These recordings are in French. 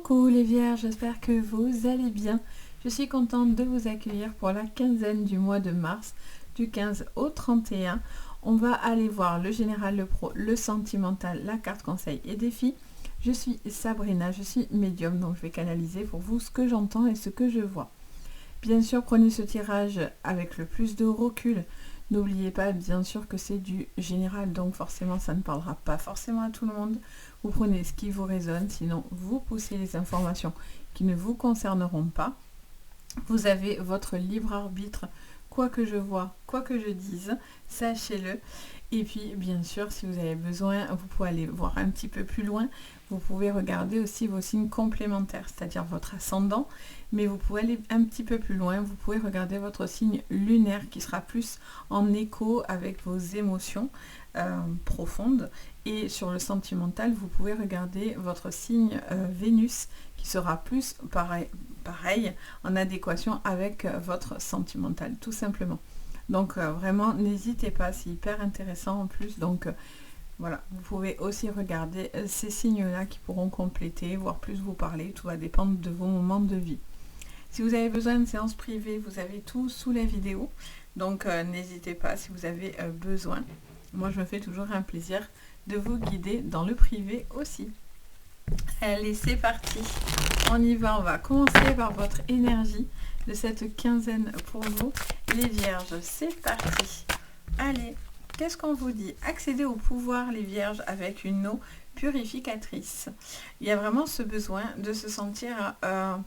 Coucou les vierges, j'espère que vous allez bien. Je suis contente de vous accueillir pour la quinzaine du mois de mars, du 15 au 31. On va aller voir le général, le pro, le sentimental, la carte conseil et défi. Je suis Sabrina, je suis médium, donc je vais canaliser pour vous ce que j'entends et ce que je vois. Bien sûr, prenez ce tirage avec le plus de recul. N'oubliez pas, bien sûr, que c'est du général, donc forcément, ça ne parlera pas forcément à tout le monde. Vous prenez ce qui vous résonne, sinon vous poussez les informations qui ne vous concerneront pas. Vous avez votre libre arbitre, quoi que je vois, quoi que je dise, sachez-le. Et puis, bien sûr, si vous avez besoin, vous pouvez aller voir un petit peu plus loin. Vous pouvez regarder aussi vos signes complémentaires, c'est-à-dire votre ascendant. Mais vous pouvez aller un petit peu plus loin. Vous pouvez regarder votre signe lunaire qui sera plus en écho avec vos émotions profondes. Et sur le sentimental, vous pouvez regarder votre signe Vénus qui sera plus pareil en adéquation avec votre sentimental, tout simplement. Donc vraiment, n'hésitez pas, c'est hyper intéressant en plus. Donc voilà, vous pouvez aussi regarder ces signes-là qui pourront compléter, voire plus vous parler. Tout va dépendre de vos moments de vie. Si vous avez besoin de séances privées, vous avez tout sous la vidéo. Donc n'hésitez pas si vous avez besoin. Moi, je me fais toujours un plaisir de vous guider dans le privé aussi. Allez, c'est parti. On y va, on va commencer par votre énergie de cette quinzaine pour vous. Les vierges, c'est parti. Allez, qu'est-ce qu'on vous dit? Accéder au pouvoir, les vierges, avec une eau purificatrice. Il y a vraiment ce besoin de se sentir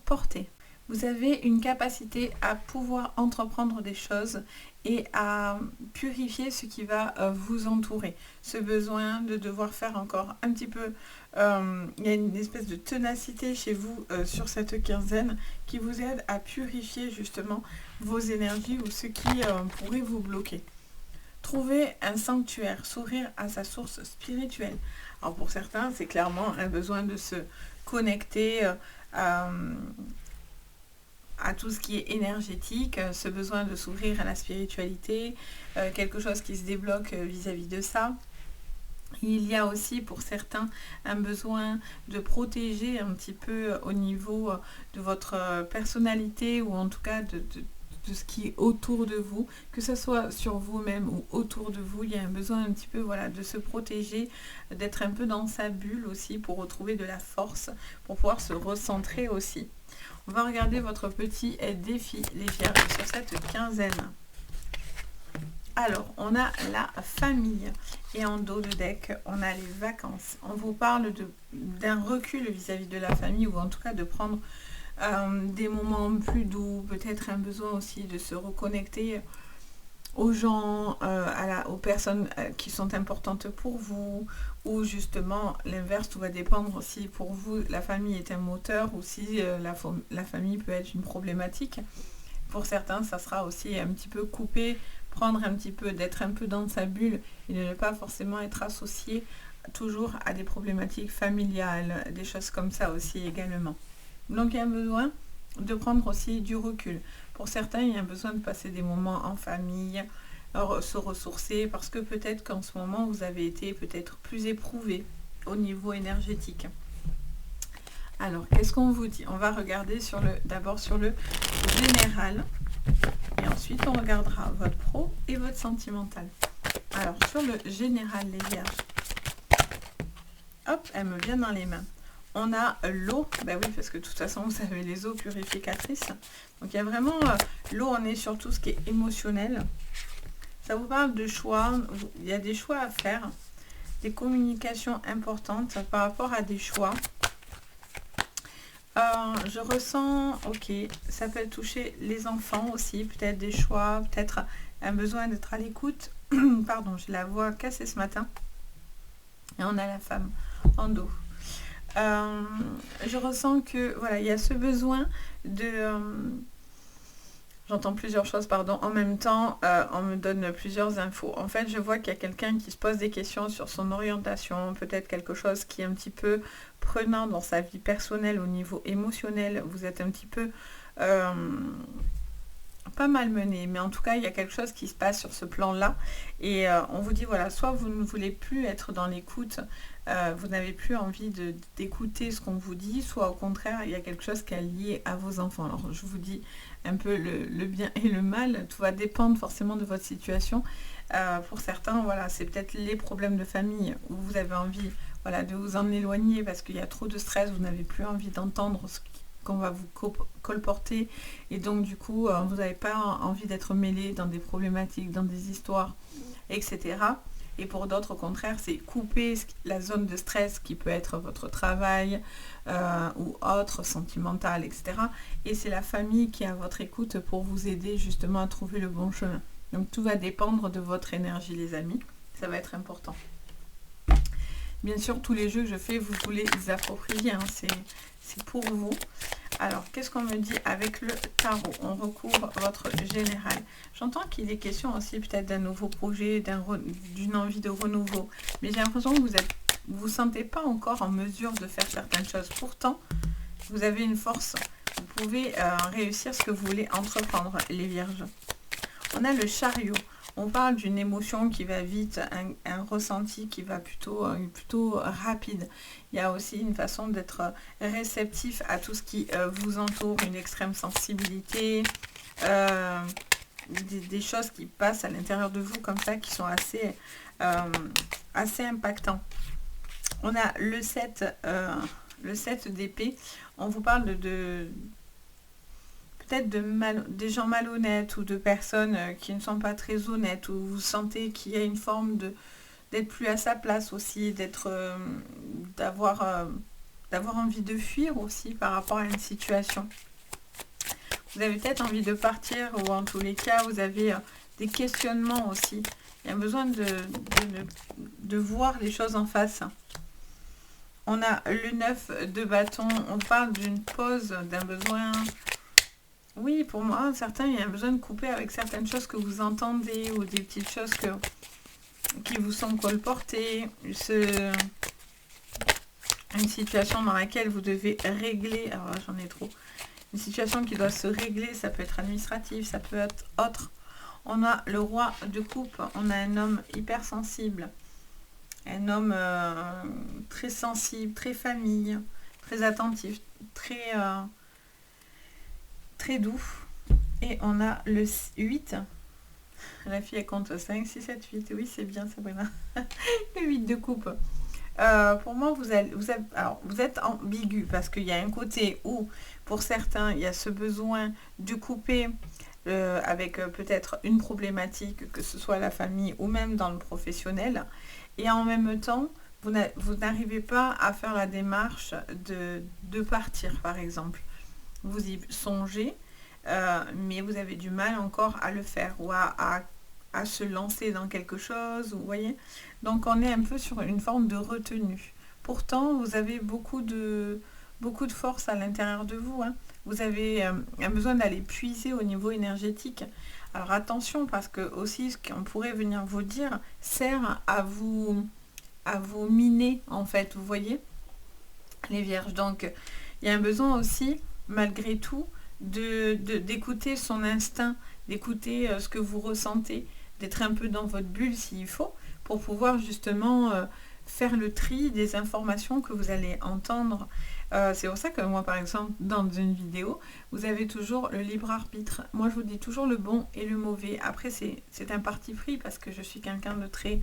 porté. Vous avez une capacité à pouvoir entreprendre des choses et à purifier ce qui va vous entourer. Ce besoin de devoir faire encore un petit peu... il y a une espèce de ténacité chez vous sur cette quinzaine qui vous aide à purifier justement vos énergies ou ce qui pourrait vous bloquer. Trouver un sanctuaire, s'ouvrir à sa source spirituelle. Alors pour certains, c'est clairement un besoin de se connecter à tout ce qui est énergétique, ce besoin de s'ouvrir à la spiritualité, quelque chose qui se débloque vis-à-vis de ça. Il y a aussi pour certains un besoin de protéger un petit peu au niveau de votre personnalité ou en tout cas de ce qui est autour de vous, que ce soit sur vous-même ou autour de vous. Il y a un besoin un petit peu de se protéger, d'être un peu dans sa bulle aussi pour retrouver de la force, pour pouvoir se recentrer aussi. On va regarder votre petit défi, les vierges, sur cette quinzaine. Alors, on a la famille et en dos de deck, on a les vacances. On vous parle d'un recul vis-à-vis de la famille ou en tout cas de prendre des moments plus doux, peut-être un besoin aussi de se reconnecter aux gens, aux personnes qui sont importantes pour vous, ou justement l'inverse, tout va dépendre si pour vous la famille est un moteur ou si la famille peut être une problématique. Pour certains, ça sera aussi un petit peu coupé, prendre un petit peu, d'être un peu dans sa bulle et de ne pas forcément être associé toujours à des problématiques familiales, des choses comme ça aussi également. Donc il y a un besoin de prendre aussi du recul. Pour certains, il y a un besoin de passer des moments en famille, se ressourcer, parce que peut-être qu'en ce moment, vous avez été peut-être plus éprouvé au niveau énergétique. Alors, qu'est-ce qu'on vous dit? On va regarder d'abord sur le général, et ensuite on regardera votre pro et votre sentimental. Alors, sur le général, les vierges, hop, elle me vient dans les mains. On a l'eau, ben oui, parce que de toute façon, vous avez les eaux purificatrices. Donc, il y a vraiment l'eau, on est sur tout ce qui est émotionnel. Ça vous parle de choix, il y a des choix à faire, des communications importantes par rapport à des choix. Je ressens, ok, ça peut toucher les enfants aussi, peut-être des choix, peut-être un besoin d'être à l'écoute. Pardon, j'ai la voix cassée ce matin. Et on a la femme en dos. Je ressens que, voilà, il y a ce besoin de... J'entends plusieurs choses, pardon. En même temps, on me donne plusieurs infos. En fait, je vois qu'il y a quelqu'un qui se pose des questions sur son orientation, peut-être quelque chose qui est un petit peu prenant dans sa vie personnelle, au niveau émotionnel. Vous êtes un petit peu pas malmené, mais en tout cas, il y a quelque chose qui se passe sur ce plan-là. Et on vous dit, voilà, soit vous ne voulez plus être dans l'écoute vous n'avez plus envie d'écouter ce qu'on vous dit, soit au contraire, il y a quelque chose qui est lié à vos enfants. Alors, je vous dis un peu le bien et le mal, tout va dépendre forcément de votre situation. Pour certains, voilà, c'est peut-être les problèmes de famille où vous avez envie, voilà, de vous en éloigner parce qu'il y a trop de stress, vous n'avez plus envie d'entendre qu'on va vous colporter, et donc du coup, vous n'avez pas envie d'être mêlé dans des problématiques, dans des histoires, etc. Et pour d'autres, au contraire, c'est couper la zone de stress qui peut être votre travail ou autre, sentimental, etc. Et c'est la famille qui est à votre écoute pour vous aider justement à trouver le bon chemin. Donc tout va dépendre de votre énergie, les amis. Ça va être important. Bien sûr, tous les jeux que je fais, vous les approprier. Hein, c'est pour vous. Alors, qu'est-ce qu'on me dit avec le tarot? On recouvre votre général. J'entends qu'il est question aussi peut-être d'un nouveau projet, d'une envie de renouveau. Mais j'ai l'impression que vous sentez pas encore en mesure de faire certaines choses. Pourtant, vous avez une force. Vous pouvez réussir ce que vous voulez entreprendre, les vierges. On a le chariot. On parle d'une émotion qui va vite, un ressenti qui va plutôt rapide. Il y a aussi une façon d'être réceptif à tout ce qui vous entoure, une extrême sensibilité, des choses qui passent à l'intérieur de vous comme ça, qui sont assez impactants. On a le 7 d'épée. On vous parle peut-être des gens malhonnêtes ou de personnes qui ne sont pas très honnêtes, ou vous sentez qu'il y a une forme d'être plus à sa place aussi, d'avoir envie de fuir aussi par rapport à une situation. Vous avez peut-être envie de partir, ou en tous les cas, vous avez des questionnements aussi. Il y a besoin de voir les choses en face. On a le 9 de bâton. On parle d'une pause, d'un besoin... Oui, pour moi, certains, il y a besoin de couper avec certaines choses que vous entendez, ou des petites choses qui vous sont colportées. Une situation dans laquelle vous devez régler, alors là, j'en ai trop, une situation qui doit se régler, ça peut être administratif, ça peut être autre. On a le roi de coupe, on a un homme hypersensible, un homme très sensible, très famille, très attentif, très doux. Et on a le 8. La fille, elle compte 5, 6, 7, 8. Oui, c'est bien, Sabrina. Le 8 de coupe. Pour moi, vous êtes ambigu, parce qu'il y a un côté où, pour certains, il y a ce besoin de couper avec peut-être une problématique, que ce soit la famille ou même dans le professionnel. Et en même temps, vous n'arrivez pas à faire la démarche de partir, par exemple. Vous y songez, mais vous avez du mal encore à le faire, ou à se lancer dans quelque chose, vous voyez. Donc on est un peu sur une forme de retenue. Pourtant, vous avez beaucoup de force à l'intérieur de vous. Hein. Vous avez un besoin d'aller puiser au niveau énergétique. Alors attention, parce que aussi ce qu'on pourrait venir vous dire sert à vous miner, en fait, vous voyez, les vierges. Donc il y a un besoin aussi, malgré tout, d'écouter son instinct, d'écouter ce que vous ressentez, d'être un peu dans votre bulle s'il faut, pour pouvoir justement faire le tri des informations que vous allez entendre. C'est pour ça que moi, par exemple, dans une vidéo, vous avez toujours le libre arbitre. Moi, je vous dis toujours le bon et le mauvais. Après, c'est un parti pris, parce que je suis quelqu'un de très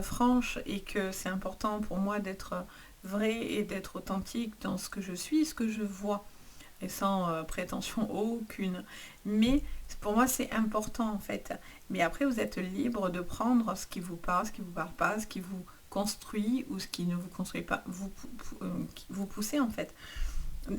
franche, et que c'est important pour moi d'être vrai et d'être authentique dans ce que je suis, ce que je vois, et sans prétention aucune. Mais pour moi, c'est important, en fait. Mais après, vous êtes libre de prendre ce qui vous parle, ce qui vous parle pas, ce qui vous construit ou ce qui ne vous construit pas, vous poussez, en fait.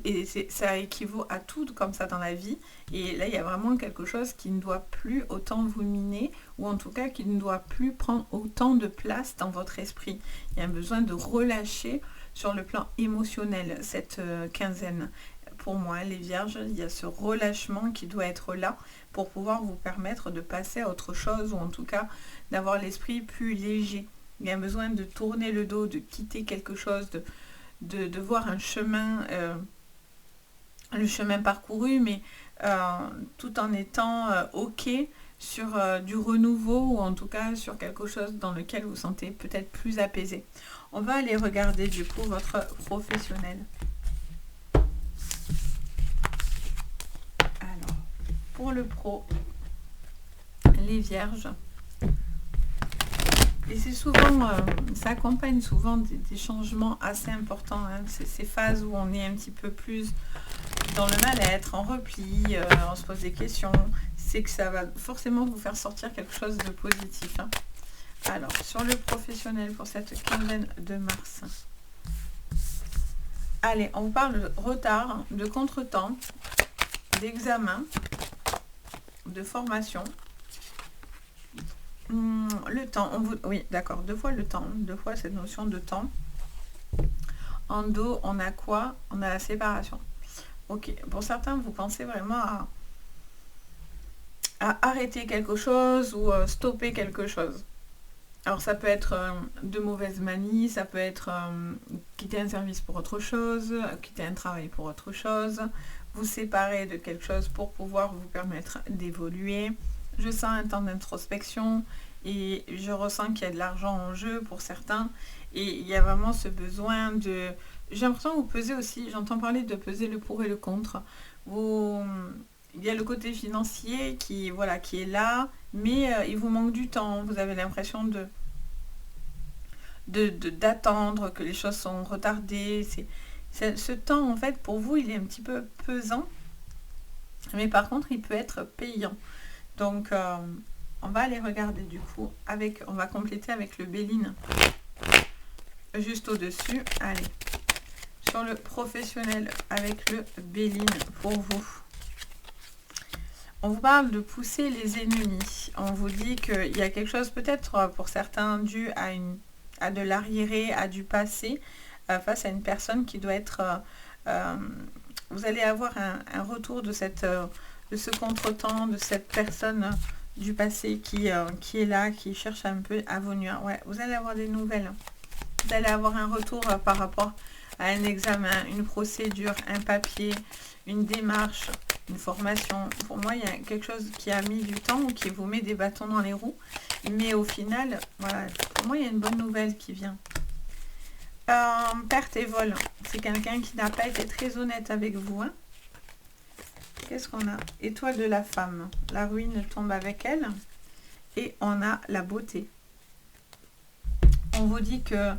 Et ça équivaut à tout comme ça dans la vie. Et là, il y a vraiment quelque chose qui ne doit plus autant vous miner, ou en tout cas qui ne doit plus prendre autant de place dans votre esprit. Il y a un besoin de relâcher sur le plan émotionnel cette quinzaine. Pour moi, les vierges, il y a ce relâchement qui doit être là pour pouvoir vous permettre de passer à autre chose, ou en tout cas d'avoir l'esprit plus léger. Il y a besoin de tourner le dos, de quitter quelque chose, de voir un chemin, le chemin parcouru, mais tout en étant OK sur du renouveau, ou en tout cas sur quelque chose dans lequel vous vous sentez peut-être plus apaisé. On va aller regarder du coup votre professionnel. Alors, pour le pro, les vierges. Et c'est souvent, ça accompagne souvent des changements assez importants. Hein. Ces phases où on est un petit peu plus dans le mal-être, en repli, on se pose des questions. C'est que ça va forcément vous faire sortir quelque chose de positif. Hein. Alors, sur le professionnel pour cette quinzaine de mars. Allez, on parle de retard, de contretemps, d'examen, de formation. Le temps, oui, d'accord, 2 fois le temps, 2 fois cette notion de temps. En dos, on a quoi? On a la séparation. Ok, pour certains, vous pensez vraiment à arrêter quelque chose ou stopper quelque chose. Alors ça peut être de mauvaises manies, ça peut être quitter un service pour autre chose, quitter un travail pour autre chose, vous séparer de quelque chose pour pouvoir vous permettre d'évoluer. Je sens un temps d'introspection et je ressens qu'il y a de l'argent en jeu pour certains et il y a vraiment ce besoin de... J'ai l'impression que vous pesez aussi, j'entends parler de peser le pour et le contre. Il y a le côté financier qui est là, mais il vous manque du temps. Vous avez l'impression d'attendre, que les choses sont retardées. Ce temps, en fait, pour vous, il est un petit peu pesant, mais par contre, il peut être payant. Donc, on va aller regarder du coup, on va compléter avec le Béline juste au-dessus. Allez, sur le professionnel avec le Béline pour vous. On vous parle de pousser les ennemis. On vous dit qu'il y a quelque chose peut-être pour certains dû à de l'arriéré, à du passé, face à une personne qui doit être... vous allez avoir un retour de ce contretemps, de cette personne du passé qui est là, qui cherche un peu à venir. Ouais, vous allez avoir des nouvelles. Vous allez avoir un retour par rapport à un examen, une procédure, un papier, une démarche, une formation. Pour moi, il y a quelque chose qui a mis du temps ou qui vous met des bâtons dans les roues. Mais au final, voilà, pour moi, il y a une bonne nouvelle qui vient. Perte et vol. C'est quelqu'un qui n'a pas été très honnête avec vous. Hein. Qu'est-ce qu'on a? Étoile de la femme. La ruine tombe avec elle. Et on a la beauté. On vous dit que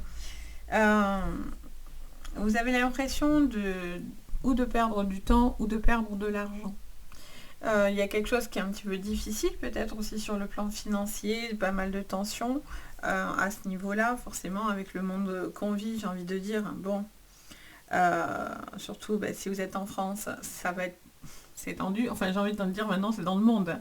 vous avez l'impression de perdre du temps ou de perdre de l'argent. Il y a quelque chose qui est un petit peu difficile, peut-être aussi sur le plan financier, pas mal de tensions à ce niveau-là, forcément avec le monde qu'on vit, j'ai envie de dire. Bon, surtout si vous êtes en France, ça va être... C'est tendu, enfin j'ai envie de dire maintenant c'est dans le monde.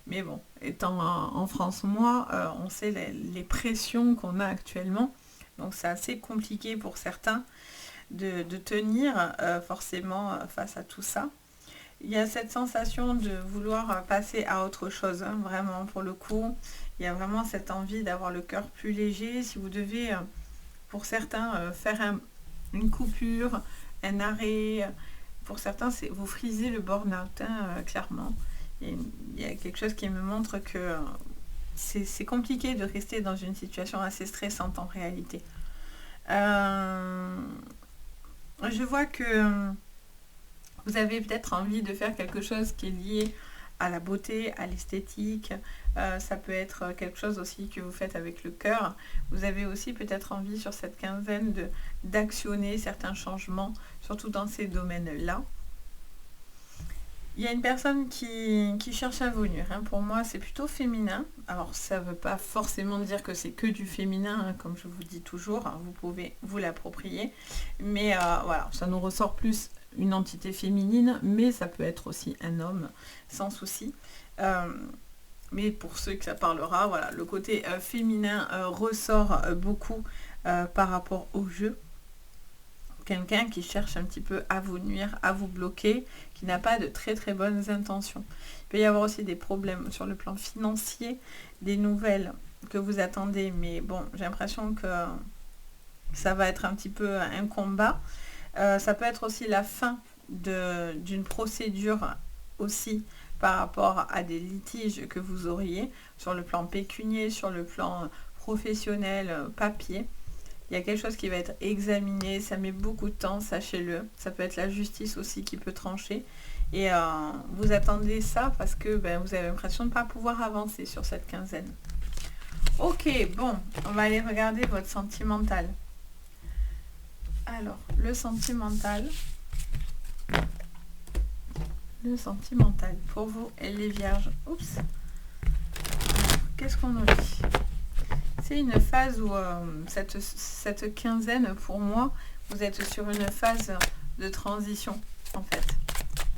Mais bon, étant en France, moi, on sait les pressions qu'on a actuellement. Donc c'est assez compliqué pour certains de tenir forcément face à tout ça. Il y a cette sensation de vouloir passer à autre chose, hein, vraiment pour le coup. Il y a vraiment cette envie d'avoir le cœur plus léger. Si vous devez, pour certains, faire une coupure, un arrêt, pour certains, vous frisez le burn-out, hein, clairement. Il y a quelque chose qui me montre que c'est compliqué de rester dans une situation assez stressante en réalité. Je vois que vous avez peut-être envie de faire quelque chose qui est lié à la beauté, à l'esthétique. Ça peut être quelque chose aussi que vous faites avec le cœur. Vous avez aussi peut-être envie sur cette quinzaine d'actionner certains changements, surtout dans ces domaines-là. Il y a une personne qui cherche à venir. Hein. Pour moi, c'est plutôt féminin. Alors, ça ne veut pas forcément dire que c'est que du féminin, hein, comme je vous dis toujours. Vous pouvez vous l'approprier. Mais voilà, ça nous ressort plus une entité féminine, mais ça peut être aussi un homme, sans souci. Mais pour ceux que ça parlera, voilà, le côté féminin ressort beaucoup par rapport au jeu. Quelqu'un qui cherche un petit peu à vous nuire, à vous bloquer, qui n'a pas de très très bonnes intentions. Il peut y avoir aussi des problèmes sur le plan financier, des nouvelles que vous attendez, mais bon, j'ai l'impression que ça va être un petit peu un combat. Ça peut être aussi la fin d'une procédure aussi par rapport à des litiges que vous auriez sur le plan pécunier, sur le plan professionnel, papier. Il y a quelque chose qui va être examiné, ça met beaucoup de temps, sachez-le. Ça peut être la justice aussi qui peut trancher. Et vous attendez ça parce que vous avez l'impression de ne pas pouvoir avancer sur cette quinzaine. Ok, bon, on va aller regarder votre sentimental. Alors, le sentimental. Le sentimental pour vous et les vierges. Oups. Qu'est-ce qu'on nous dit? C'est une phase où cette quinzaine, pour moi, vous êtes sur une phase de transition, en fait.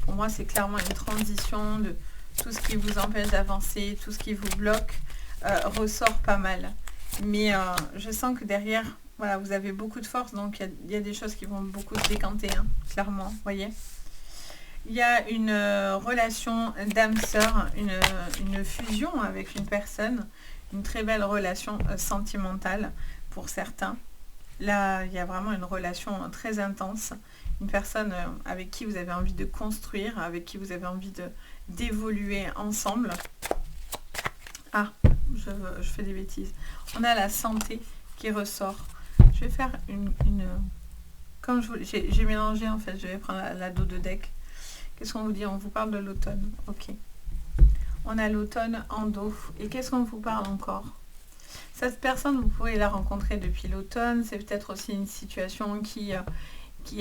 Pour moi, c'est clairement une transition de tout ce qui vous empêche d'avancer, tout ce qui vous bloque, ressort pas mal. Mais je sens que derrière, voilà, vous avez beaucoup de force, donc il y a des choses qui vont beaucoup se décanter, hein, clairement, vous voyez. Il y a une relation d'âme-sœur, une fusion avec une personne, une très belle relation sentimentale pour certains. Là, il y a vraiment une relation très intense, une personne avec qui vous avez envie de construire, avec qui vous avez envie d'évoluer ensemble. Ah, je fais des bêtises. On a la santé qui ressort. Je vais faire comme j'ai mélangé en fait, je vais prendre la dos de deck. Qu'est-ce qu'on vous dit? On vous parle de l'automne. Ok. On a l'automne en dos. Et qu'est-ce qu'on vous parle encore? Cette personne, vous pouvez la rencontrer depuis l'automne. C'est peut-être aussi une situation qui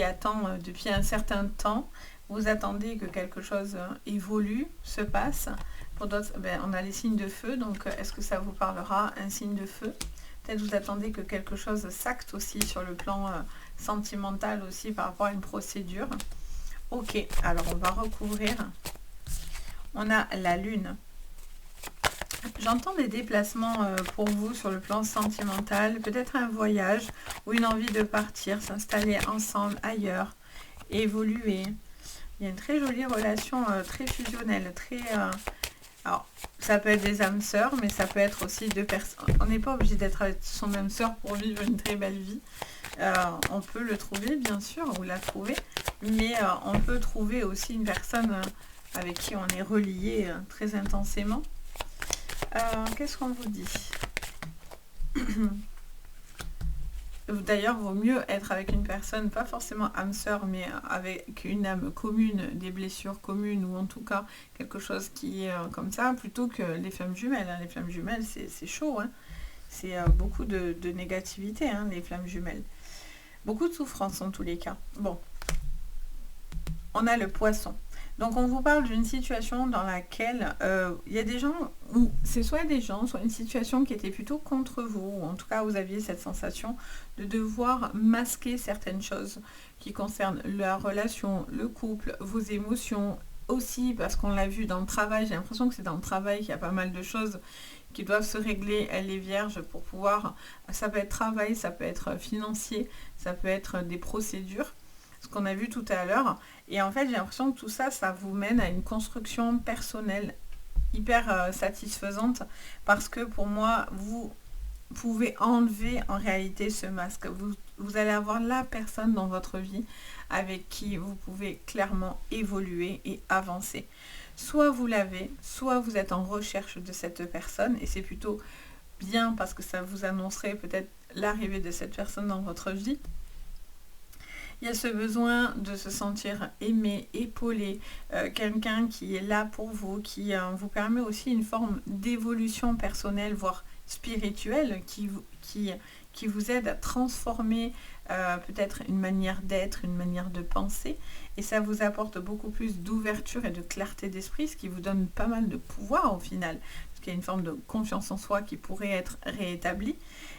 attend depuis un certain temps. Vous attendez que quelque chose évolue, se passe. Pour d'autres, on a les signes de feu. Donc, est-ce que ça vous parlera, un signe de feu? Peut-être vous attendez que quelque chose s'acte aussi sur le plan sentimental aussi par rapport à une procédure. Ok, alors on va recouvrir. On a la lune. J'entends des déplacements pour vous sur le plan sentimental, peut-être un voyage ou une envie de partir, s'installer ensemble ailleurs, évoluer. Il y a une très jolie relation, très fusionnelle, très... alors, ça peut être des âmes sœurs, mais ça peut être aussi deux personnes. On n'est pas obligé d'être avec son âme sœur pour vivre une très belle vie. On peut le trouver, bien sûr, ou la trouver, mais on peut trouver aussi une personne avec qui on est relié très intensément. Qu'est-ce qu'on vous dit? D'ailleurs, vaut mieux être avec une personne, pas forcément âme sœur, mais avec une âme commune, des blessures communes, ou en tout cas quelque chose qui est comme ça, plutôt que les flammes jumelles. Hein. Les flammes jumelles, c'est chaud, hein. C'est beaucoup de négativité, hein, les flammes jumelles. Beaucoup de souffrance en tous les cas. Bon, on a le poisson. Donc on vous parle d'une situation dans laquelle il y a des gens, ou c'est soit des gens, soit une situation qui était plutôt contre vous, ou en tout cas vous aviez cette sensation de devoir masquer certaines choses qui concernent la relation, le couple, vos émotions, aussi parce qu'on l'a vu dans le travail, j'ai l'impression que c'est dans le travail qu'il y a pas mal de choses qui doivent se régler, les vierges, pour pouvoir, ça peut être travail, ça peut être financier, ça peut être des procédures, ce qu'on a vu tout à l'heure. Et en fait, j'ai l'impression que tout ça, ça vous mène à une construction personnelle hyper satisfaisante parce que pour moi, vous pouvez enlever en réalité ce masque. Vous allez avoir la personne dans votre vie avec qui vous pouvez clairement évoluer et avancer. Soit vous l'avez, soit vous êtes en recherche de cette personne et c'est plutôt bien parce que ça vous annoncerait peut-être l'arrivée de cette personne dans votre vie. Il y a ce besoin de se sentir aimé, épaulé, quelqu'un qui est là pour vous, qui vous permet aussi une forme d'évolution personnelle, voire spirituelle, qui vous aide à transformer peut-être une manière d'être, une manière de penser, et ça vous apporte beaucoup plus d'ouverture et de clarté d'esprit, ce qui vous donne pas mal de pouvoir au final, parce qu'il y a une forme de confiance en soi qui pourrait être réétablie,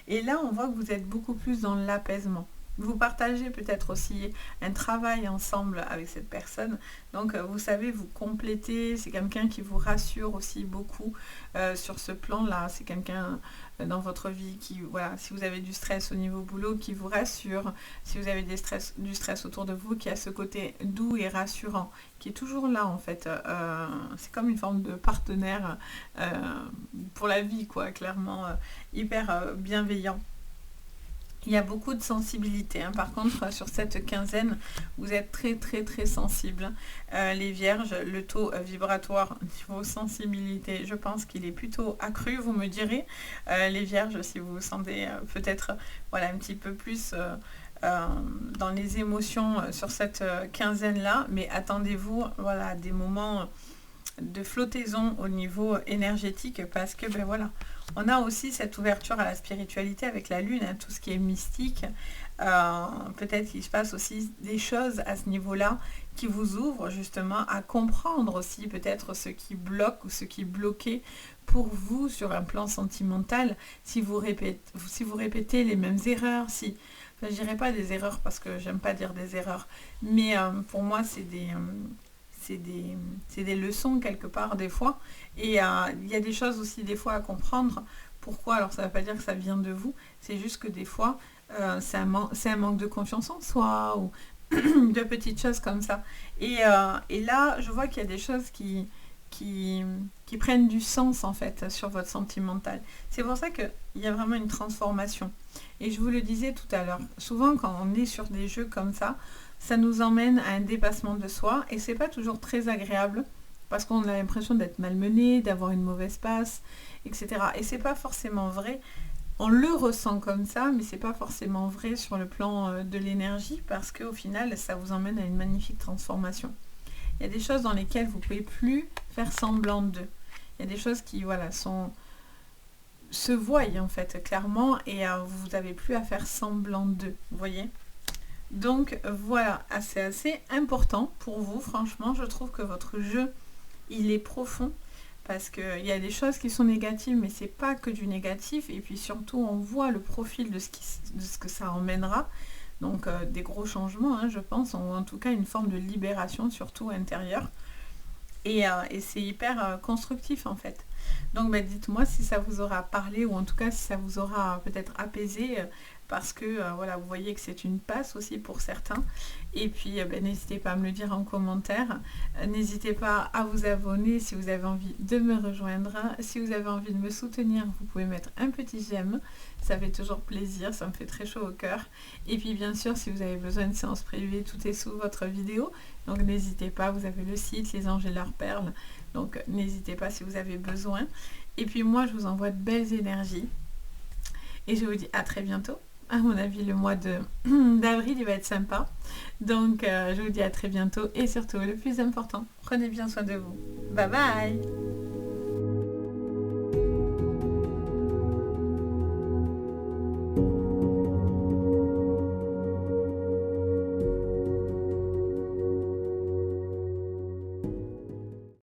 et là on voit que vous êtes beaucoup plus dans l'apaisement. Vous partagez peut-être aussi un travail ensemble avec cette personne. Donc, vous savez, vous complétez. C'est quelqu'un qui vous rassure aussi beaucoup sur ce plan-là. C'est quelqu'un dans votre vie qui, voilà, si vous avez du stress au niveau boulot, qui vous rassure. Si vous avez du stress autour de vous, qui a ce côté doux et rassurant, qui est toujours là, en fait. C'est comme une forme de partenaire pour la vie, quoi, clairement, hyper bienveillant. Il y a beaucoup de sensibilité, hein. Par contre, sur cette quinzaine, vous êtes très très très sensibles. Les vierges, le taux vibratoire niveau sensibilité, je pense qu'il est plutôt accru, vous me direz. Les vierges, si vous vous sentez peut-être voilà, un petit peu plus dans les émotions sur cette quinzaine-là, mais attendez-vous voilà, des moments de flottaison au niveau énergétique parce que ben voilà, on a aussi cette ouverture à la spiritualité avec la lune, hein, tout ce qui est mystique. Peut-être qu'il se passe aussi des choses à ce niveau-là qui vous ouvrent justement à comprendre aussi peut-être ce qui bloque ou ce qui bloquait pour vous sur un plan sentimental, si vous répétez les mêmes erreurs, si, enfin, je dirais pas des erreurs parce que j'aime pas dire des erreurs, mais pour moi c'est des leçons quelque part des fois. Et il y a des choses aussi des fois à comprendre. Pourquoi? Alors ça ne veut pas dire que ça vient de vous, c'est juste que des fois c'est un manque de confiance en soi ou de petites choses comme ça. Et là, je vois qu'il y a des choses qui prennent du sens en fait sur votre sentimental. C'est pour ça qu'il y a vraiment une transformation. Et je vous le disais tout à l'heure, souvent quand on est sur des jeux comme ça nous emmène à un dépassement de soi et c'est pas toujours très agréable parce qu'on a l'impression d'être malmené, d'avoir une mauvaise passe, etc. Et c'est pas forcément vrai. On le ressent comme ça, mais c'est pas forcément vrai sur le plan de l'énergie parce qu'au final, ça vous emmène à une magnifique transformation. Il y a des choses dans lesquelles vous pouvez plus faire semblant d'eux. Il y a des choses qui voilà se voient en fait clairement et vous n'avez plus à faire semblant d'eux, vous voyez. Donc voilà, c'est assez important pour vous, franchement, je trouve que votre jeu, il est profond, parce qu'il y a des choses qui sont négatives, mais c'est pas que du négatif, et puis surtout on voit le profil de ce que ça emmènera, donc des gros changements, hein, je pense, ou en tout cas une forme de libération, surtout intérieure, et c'est hyper constructif en fait. Donc dites-moi si ça vous aura parlé, ou en tout cas si ça vous aura peut-être apaisé, parce que voilà, vous voyez que c'est une passe aussi pour certains. Et puis n'hésitez pas à me le dire en commentaire. N'hésitez pas à vous abonner si vous avez envie de me rejoindre. Si vous avez envie de me soutenir, vous pouvez mettre un petit j'aime. Ça fait toujours plaisir, ça me fait très chaud au cœur. Et puis bien sûr, si vous avez besoin de séances privées, tout est sous votre vidéo. Donc n'hésitez pas, vous avez le site Les Anges et leurs perles. Donc n'hésitez pas si vous avez besoin. Et puis moi, je vous envoie de belles énergies. Et je vous dis à très bientôt. À mon avis, le mois d'avril, il va être sympa. Donc, je vous dis à très bientôt. Et surtout, le plus important, prenez bien soin de vous. Bye bye!